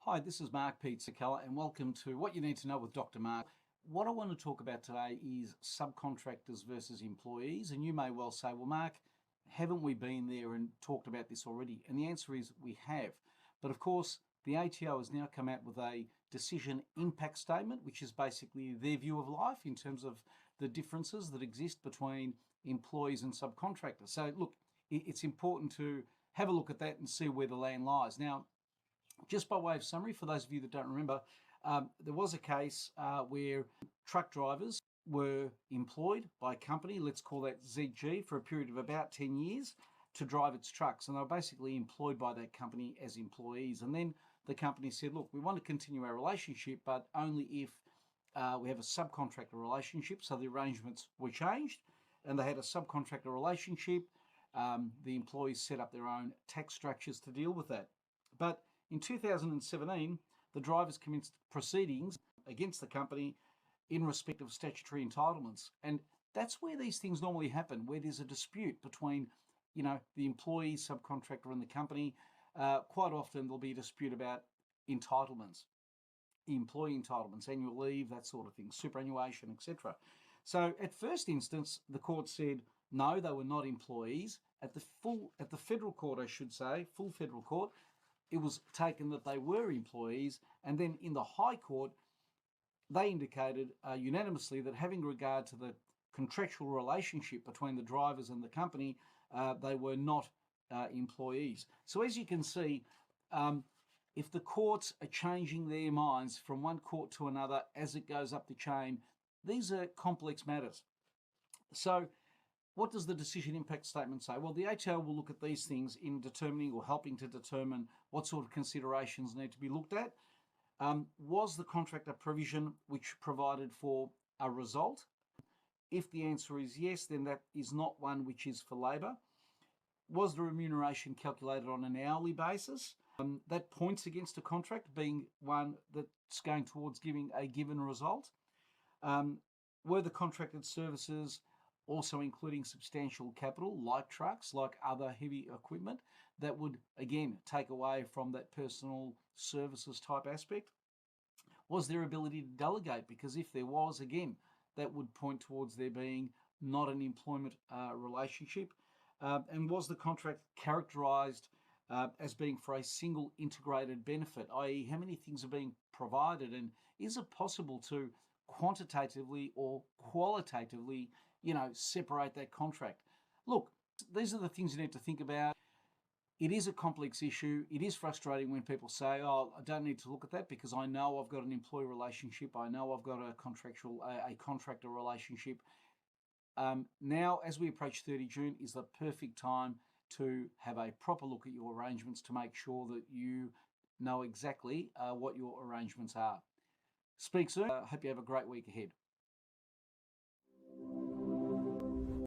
Hi, this is Mark Pizzacalla and welcome to What You Need to Know with Dr. Mark. What I want to talk about today is subcontractors versus employees. And you may well say, well, Mark, haven't we been there and talked about this already? And the answer is we have. But of course, the ATO has now come out with a decision impact statement, which is basically their view of life in terms of the differences that exist between employees and subcontractors. So look, it's important to have a look at that and see where the land lies. Now, just by way of summary, for those of you that don't remember, there was a case where truck drivers were employed by a company, let's call that ZG, for a period of about 10 years to drive its trucks. And they were basically employed by that company as employees. And then the company said, look, we want to continue our relationship, but only if we have a subcontractor relationship. So the arrangements were changed and they had a subcontractor relationship. The employees set up their own tax structures to deal with that. But in 2017, the drivers commenced proceedings against the company in respect of statutory entitlements. And that's where these things normally happen, where there's a dispute between, the employee, subcontractor, and the company. Quite often there'll be a dispute about entitlements, employee entitlements, annual leave, that sort of thing, superannuation, etc. So at first instance, the court said, no, they were not employees. At the federal court, I should say, full federal court, it was taken that they were employees, and then in the High Court, they indicated unanimously that having regard to the contractual relationship between the drivers and the company, they were not employees. So as you can see, if the courts are changing their minds from one court to another as it goes up the chain, these are complex matters. So what does the decision impact statement say? Well, the ATO will look at these things in determining or helping to determine what sort of considerations need to be looked at. Was the contract a provision which provided for a result? If the answer is yes, then that is not one which is for labour. Was the remuneration calculated on an hourly basis? That points against a contract being one that's going towards giving a given result. Were the contracted services also including substantial capital like trucks, like other heavy equipment that would, again, take away from that personal services type aspect? Was there ability to delegate? Because if there was, again, that would point towards there being not an employment relationship. And was the contract characterised as being for a single integrated benefit, i.e. how many things are being provided, and is it possible to quantitatively or qualitatively separate that contract? Look, these are the things you need to think about. It is a complex issue. It is frustrating when people say, oh, I don't need to look at that because I know I've got an employee relationship. I know I've got a contractor relationship. Now, as we approach 30 June, is the perfect time to have a proper look at your arrangements to make sure that you know exactly what your arrangements are. Speak soon. Hope you have a great week ahead.